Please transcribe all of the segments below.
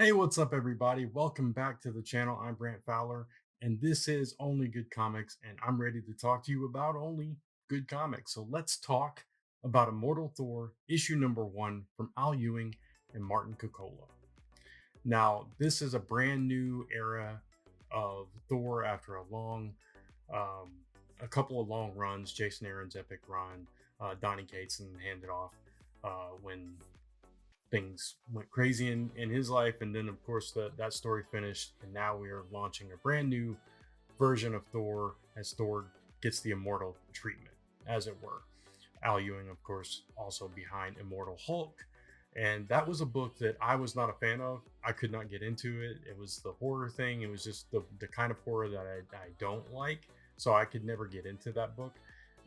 Hey, what's up, everybody? Welcome back to the channel. I'm Brant Fowler, and this is Only Good Comics, and I'm ready to talk to you about only good comics. So let's talk about Immortal Thor, issue number 1 from Ewing and Martin Cóccolo. Now, this is a brand new era of Thor after um, a couple of long runs. Jason Aaron's epic run, Donny Cates handed off when things went crazy in his life, and then of course that story finished, and now we are launching a brand new version of Thor as Thor gets the immortal treatment, as it were. Al Ewing, of course, also behind Immortal Hulk, and that was a book that I was not a fan of. I could not get into it. It was the horror thing. It was just the kind of horror that I don't like, so I could never get into that book.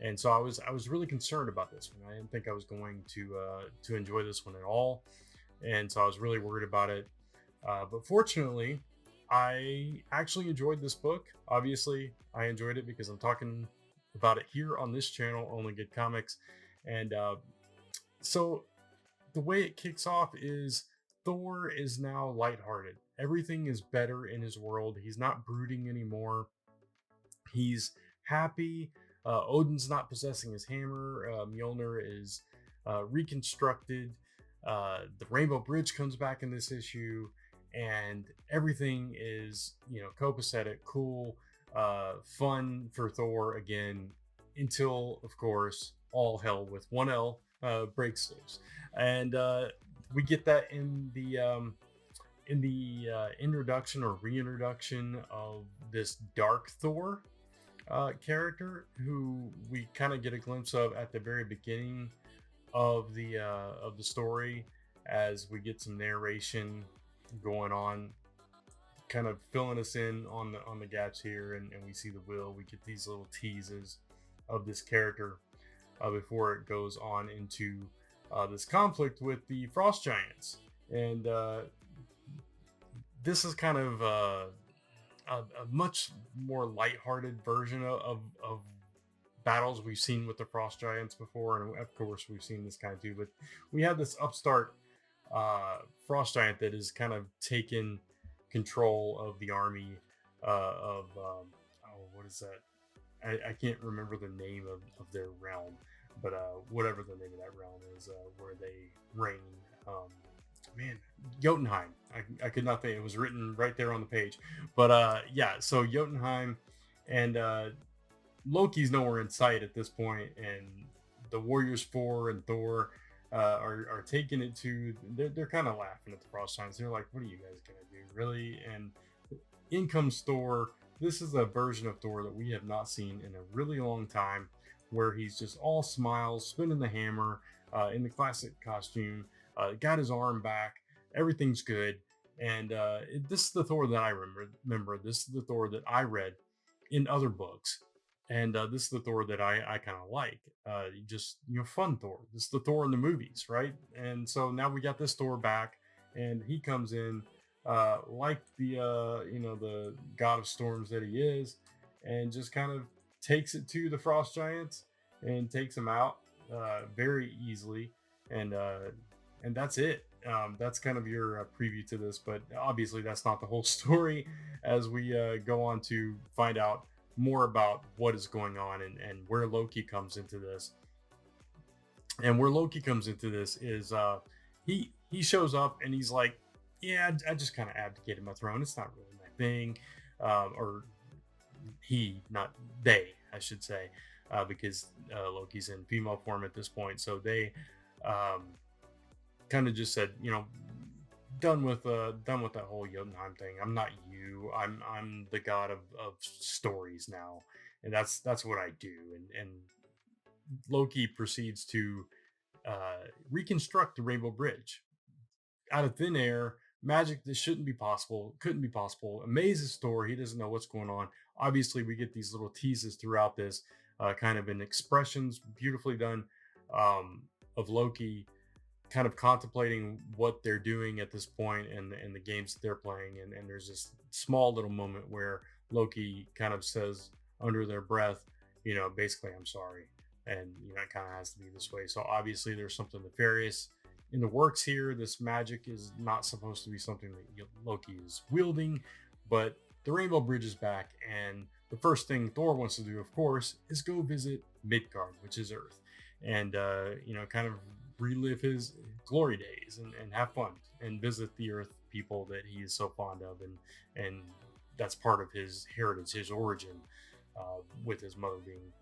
And so I was really concerned about this one. I didn't think I was going to enjoy this one at all, and so I was really worried about it. But fortunately, I actually enjoyed this book. Obviously, I enjoyed it because I'm talking about it here on this channel, Only Good Comics. And so the way it kicks off is Thor is now lighthearted. Everything is better in his world. He's not brooding anymore. He's happy. Odin's not possessing his hammer. Mjolnir is reconstructed. The Rainbow Bridge comes back in this issue, and everything is, copacetic, cool, fun for Thor again, until, of course, all hell with one L breaks loose, and we get that in the introduction or reintroduction of this Dark Thor character, who we kind of get a glimpse of at the very beginning of the story, as we get some narration going on, kind of filling us in on the gaps here, and we see the will. We get these little teases of this character before it goes on into this conflict with the Frost Giants, and this is kind of a much more lighthearted version of battles we've seen with the Frost Giants before, and of course we've seen this kind of too. But we have this upstart Frost Giant that has kind of taken control of the army of what is that? I can't remember the name of their realm, but whatever the name of that realm is, where they reign. Man, Jotunheim. I could not think. It was written right there on the page, but yeah. So Jotunheim, and Loki's nowhere in sight at this point, and the Warriors Four and Thor are taking it to. They're kind of laughing at the Frost Giants. They're like, "What are you guys gonna do, really?" And in comes Thor. This is a version of Thor that we have not seen in a really long time, where he's just all smiles, spinning the hammer in the classic costume, got his arm back, everything's good. And this is the Thor that I remember. This is the Thor that I read in other books, and this is the Thor that I kind of like. Just, fun Thor. This is the Thor in the movies, right? And so now we got this Thor back, and he comes in like the god of storms that he is, and just kind of takes it to the Frost Giants and takes them out very easily, and that's it. That's kind of your preview to this, but obviously that's not the whole story, as we go on to find out more about what is going on, and where Loki comes into this. And where Loki comes into this is he shows up, and he's like, "Yeah, I just kind of abdicated my throne. It's not really my thing," or he, not they, I should say, because Loki's in female form at this point. So they um, kind of just said, done with that whole Jotunheim thing. I'm not you. I'm the god of stories now, and that's what I do. And Loki proceeds to reconstruct the Rainbow Bridge out of thin air. Magic that shouldn't be possible, couldn't be possible. Amazes Thor. He doesn't know what's going on. Obviously, we get these little teases throughout this, kind of in expressions, beautifully done, of Loki kind of contemplating what they're doing at this point, and the games that they're playing. And there's this small little moment where Loki kind of says under their breath, basically, "I'm sorry." And it kind of has to be this way. So obviously there's something nefarious in the works here. This magic is not supposed to be something that Loki is wielding, but the Rainbow Bridge is back, and the first thing Thor wants to do, of course, is go visit Midgard, which is Earth, and kind of relive his glory days and have fun and visit the Earth people that he is so fond of, and that's part of his heritage, his origin, with his mother being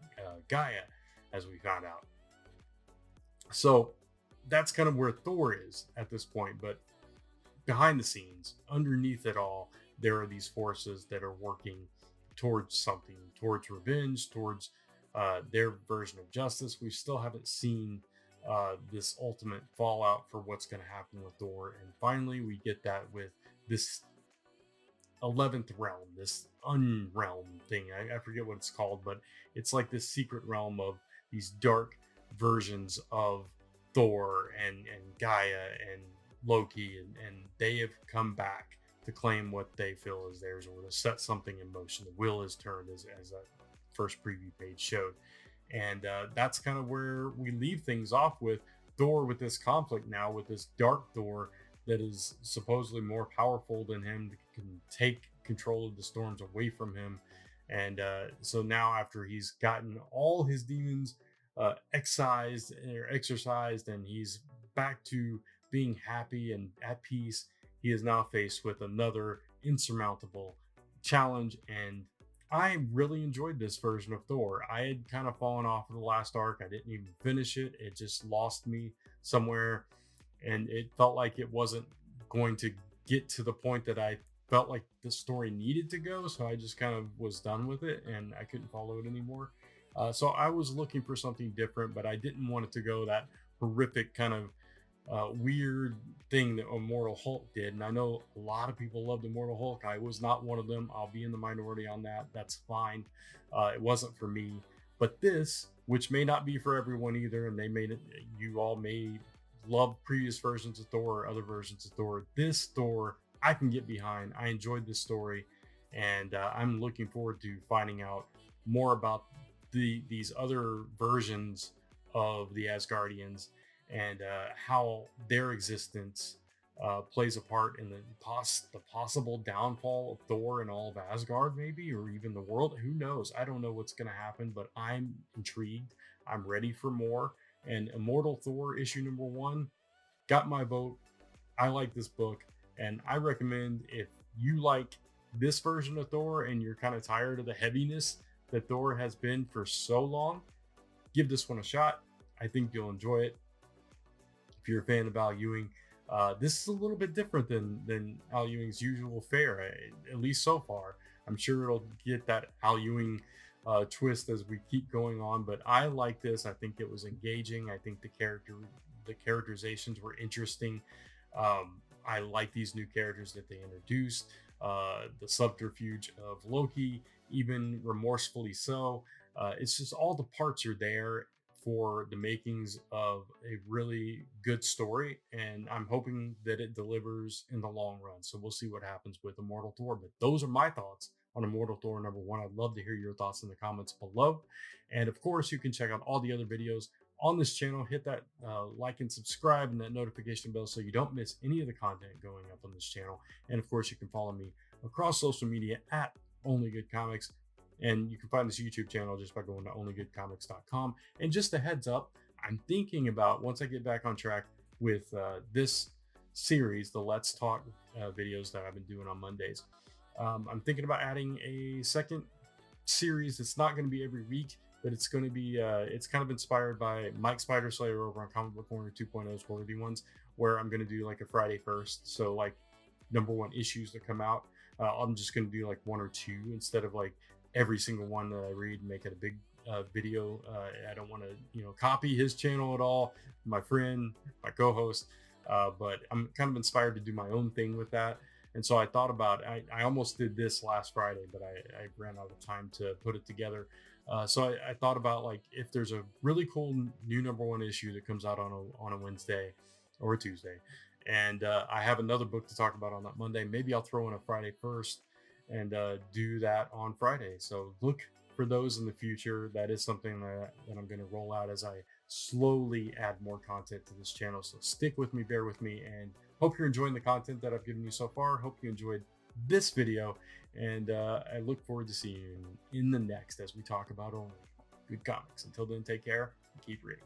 Gaia, as we found out. So that's kind of where Thor is at this point. But behind the scenes, underneath it all, there are these forces that are working towards something, towards revenge, towards their version of justice. We still haven't seen this ultimate fallout for what's going to happen with Thor. And finally, we get that with this 11th realm, this unrealm thing. I forget what it's called, but it's like this secret realm of these dark versions of Thor and Gaia and Loki, and they have come back to claim what they feel is theirs, or to set something in motion. The wheel is turned, as that first preview page showed. And that's kind of where we leave things off with Thor, with this conflict now, with this dark Thor that is supposedly more powerful than him, can take control of the storms away from him. And so now, after he's gotten all his demons excised or exorcised, and he's back to being happy and at peace, he is now faced with another insurmountable challenge. And I really enjoyed this version of Thor. I had kind of fallen off of the last arc. I didn't even finish it. It just lost me somewhere, and it felt like it wasn't going to get to the point that I felt like the story needed to go. So I just kind of was done with it, and I couldn't follow it anymore. So I was looking for something different, but I didn't want it to go that horrific kind of weird thing that Immortal Hulk did. And I know a lot of people loved Immortal Hulk. I was not one of them. I'll be in the minority on that. That's fine. It wasn't for me. But this, which may not be for everyone either, and you all may love previous versions of Thor or other versions of Thor. This Thor, I can get behind. I enjoyed this story, and I'm looking forward to finding out more about these other versions of the Asgardians, and how their existence plays a part in the possible downfall of Thor and all of Asgard, maybe, or even the world. Who knows? I don't know what's going to happen, but I'm intrigued. I'm ready for more. And Immortal Thor issue number 1 got my vote. I like this book, and I recommend, if you like this version of Thor and you're kind of tired of the heaviness that Thor has been for so long, give this one a shot. I think you'll enjoy it. If you're a fan of Al Ewing, this is a little bit different than Al Ewing's usual fare, at least so far. I'm sure it'll get that Al Ewing twist as we keep going on, but I like this. I think it was engaging. I think the characterizations were interesting. I like these new characters that they introduced. The subterfuge of Loki, even remorsefully so. It's just all the parts are there for the makings of a really good story, and I'm hoping that it delivers in the long run. So we'll see what happens with Immortal Thor, but those are my thoughts on Immortal Thor number 1. I'd love to hear your thoughts in the comments below. And of course, you can check out all the other videos on this channel. Hit that like and subscribe and that notification bell so you don't miss any of the content going up on this channel. And of course, you can follow me across social media at Only Good Comics. And you can find this YouTube channel just by going to onlygoodcomics.com. And just a heads up, I'm thinking about, once I get back on track with this series, the Let's Talk videos that I've been doing on Mondays, I'm thinking about adding a second series. It's not going to be every week, but it's going to be, it's kind of inspired by Mike Spider Slayer over on Comic Book Corner 2.0's Worthy Ones, where I'm going to do like a Friday first. So like number 1 issues that come out, I'm just going to do like 1 or 2 instead of like every single one that I read and make it a big video. I don't want to, copy his channel at all, my friend, my co-host, but I'm kind of inspired to do my own thing with that. And so I thought about, I almost did this last Friday, but I ran out of time to put it together. So I thought about, like, if there's a really cool new number 1 issue that comes out on a Wednesday or a Tuesday, and I have another book to talk about on that Monday, maybe I'll throw in a Friday first and do that on Friday. So look for those in the future. That is something that I'm going to roll out as I slowly add more content to this channel. So stick with me, bear with me, and hope you're enjoying the content that I've given you so far. Hope you enjoyed this video, and I look forward to seeing you in the next as we talk about only good comics. Until then, take care and keep reading.